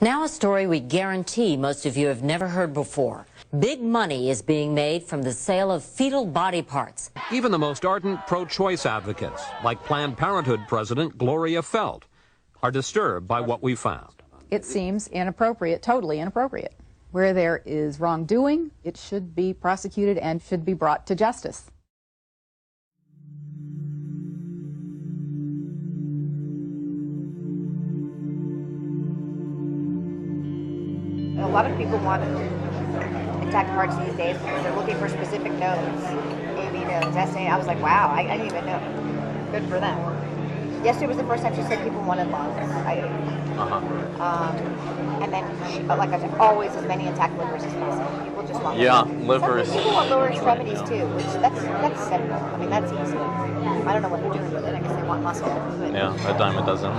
Now a story we guarantee most of you have never heard before. Big money is being made from the sale of fetal body parts. Even the most ardent pro-choice advocates, like Planned Parenthood President Gloria Feld, are disturbed by what we found. It seems inappropriate, totally inappropriate. Where there is wrongdoing, it should be prosecuted and should be brought to justice. A lot of people want intact parts these days because they're looking for specific nodes. AB nodes, SA. I was like, wow, I didn't even know. Good for them. Yesterday was the first time she said people wanted lungs. And then, like I said, always as many intact livers as possible. People just want livers. Some people want lower extremities too, which that's simple. I mean, that's easy. I don't know what they're doing with it. I guess they want muscle. But Yeah, a dime a dozen.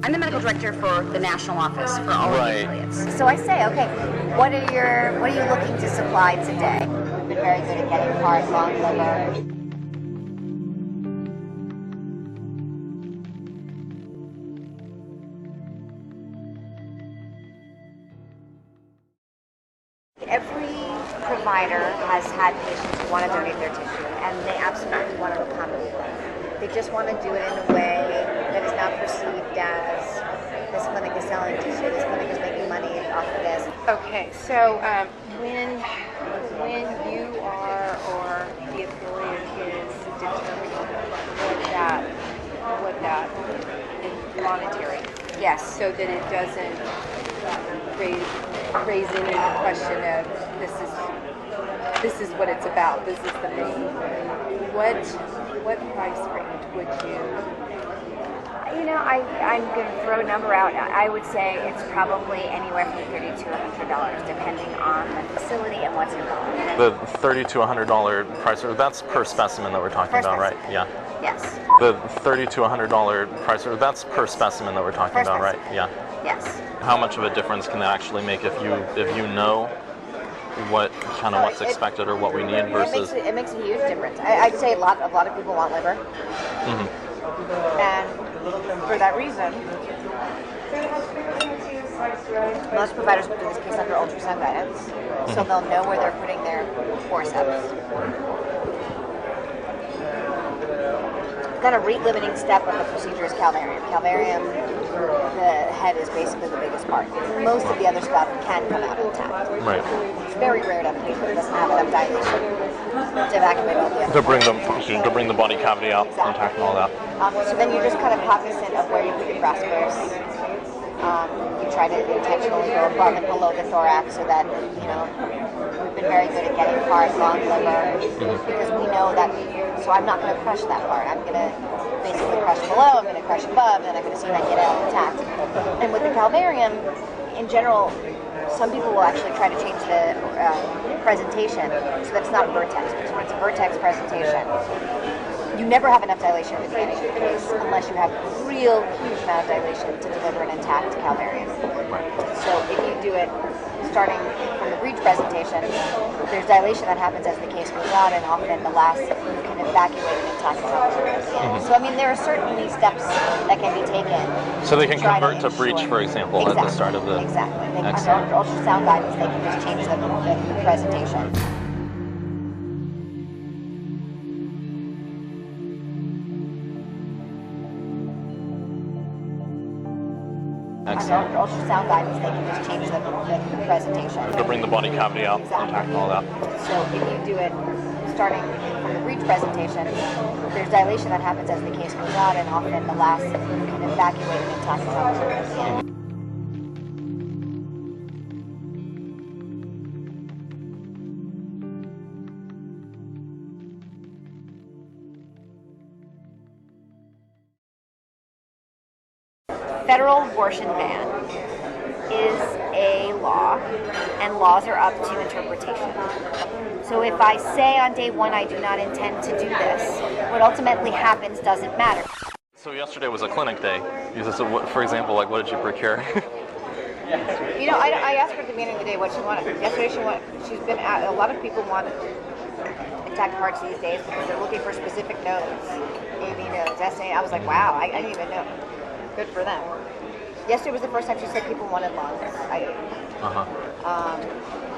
I'm the medical director for the national office for all of the affiliates. so I say, okay, what are you looking to supply today? We've been very good at getting heart, lung, liver. Every provider has had patients who want to donate their tissue, and they absolutely want to accommodate them. They just want to do it in a way that is not perceived as this clinic is selling tissue, this clinic is making money off of this. Okay, so when you are or the affiliate is determining what that is monetary, Yes. so that it doesn't raise any question of this is what it's about. This is the main. What price range would you? You know, I'm going to throw a number out. I would say it's probably anywhere from $30 to $100, depending on the facility and what's involved. The $30 to $100 price, that's per specimen that we're talking Per about, right? specimen. Yeah. Yes. The $30 to $100 price, that's per specimen that we're talking Per about, right? specimen. Yeah. Yes. How much of a difference can that actually make if you know what's expected or what we need versus? It makes a huge difference. I'd say a lot of people want liver, and for that reason, most providers will do this case under ultrasound guidance, so they'll know where they're putting their forceps. Kind of rate-limiting step of the procedure is calvarium. Calvarium, the head is basically the biggest part. Most of the other stuff can come out intact. Right. It's very rare to have a patient that doesn't have enough dilation to evacuate all the other To bring the body cavity out intact and all that. So then you're just kind of cognizant of where you put your brassicas. You try to intentionally go above and below the thorax so that, we've been very good at getting heart, lung, liver, because we know that, so I'm not going to crush that part. I'm going to basically crush below, I'm going to crush above, and then I'm going to see that get out intact. And with the calvarium, in general, some people will actually try to change the presentation so that it's not a vertex, because when it's a vertex presentation, you never have enough dilation at the beginning of the case unless you have a real huge amount of dilation to deliver an intact calvarium. So if you do it starting from the breech presentation, there's dilation that happens as the case goes on, and often the last you can evacuate an intact calvarium. So I mean, there are certainly steps that can be taken. So they can try convert to breech, for example, at the start of the. Exactly. Under ultrasound guidance, they can just change the presentation. Under ultrasound guidance, they can just change the presentation. To bring the body cavity out intact and all that. So if you do it starting from the breech presentation, there's dilation that happens as the case goes on, and often the last you can evacuate an intact calvarium. federal abortion ban is a law, and laws are up to interpretation. So if I say on day one I do not intend to do this, what ultimately happens doesn't matter. So yesterday was a clinic day. So what, for example, like what did you procure? You know, I asked her at the beginning of the day what she wanted. Yesterday she's been at, a lot of people want intact parts these days because they're looking for specific nodes. AB nodes, SNA. I was like, wow, I didn't even know. Good for them. Yesterday was the first time she said people wanted lungs.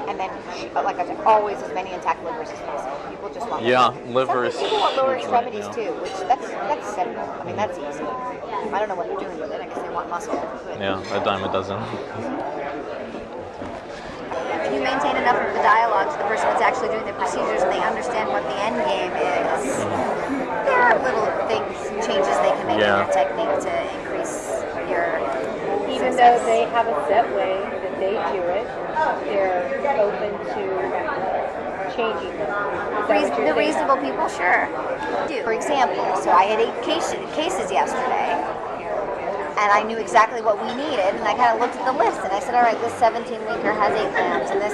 And then, like I said, always as many intact livers as possible. People just want livers. Some people want lower extremities too, which that's simple. I mean, that's easy. I don't know what they're doing with it. I guess they want muscle. Yeah, a dime a dozen. If you maintain enough of the dialogue to the person that's actually doing the procedures and they understand what the end game is, there are little things, changes they can make in your technique to increase your Even though they have a set way that they do it, they're open to changing it. The reasonable people, sure. For example, so I had 8 cases yesterday, and I knew exactly what we needed, and I kind of looked at the list, and I said, all right, this 17-weeker has 8 lambs, and this.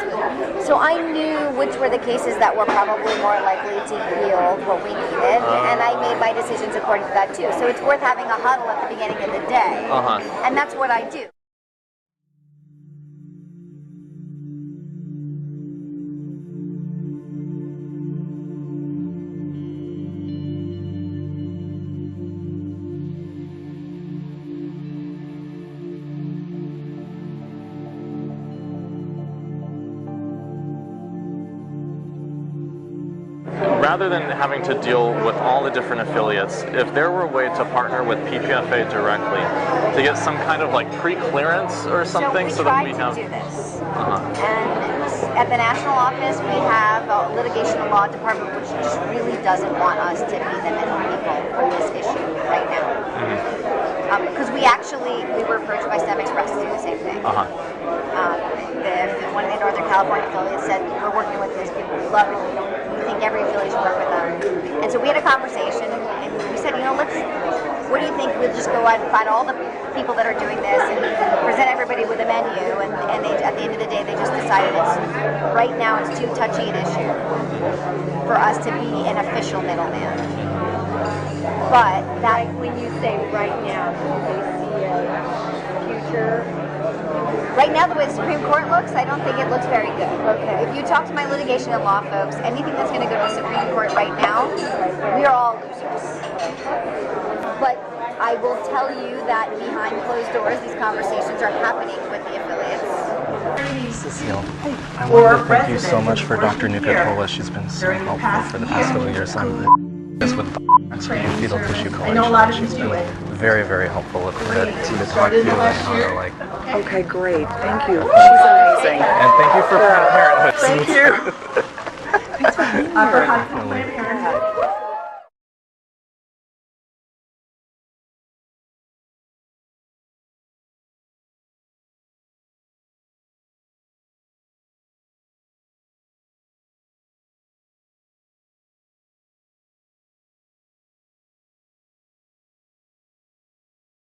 So I knew which were the cases that were probably more likely to yield what we needed, and I made my decisions according to that too. So it's worth having a huddle at the beginning of the day, and that's what I do. Rather than having to deal with all the different affiliates, if there were a way to partner with PPFA directly to get some kind of like pre-clearance or something, so that we have. Do this. And at the national office, we have a litigation and law department, which just really doesn't want us to be the middle people for this issue right now. Because we were approached by STEM Express to do the same thing. One of the Northern California affiliates said, we're working with these people, we love it, we think every affiliate should work with them. And so we had a conversation, and we said, what do you think, we'll just go out and find all the people that are doing this and present everybody with a menu, and at the end of the day, they just decided right now it's too touchy an issue for us to be an official middleman. But that, when you say right now, do they see a future? Right now, the way the Supreme Court looks, I don't think it looks very good. Okay. If you talk to my litigation and law folks, anything that's going to go to the Supreme Court right now, we are all losers. But I will tell you that behind closed doors, these conversations are happening with the affiliates. Cecile, I want to thank you so much for Dr. Nuka-Tola. She's been so helpful for the past couple of years. Just with fetal tissue collection. She's been very, very helpful with who to talk to and how to like. Okay, great. Thank you. She's amazing. And thank you for Planned Parenthood. Thank you. For Planned Parenthood.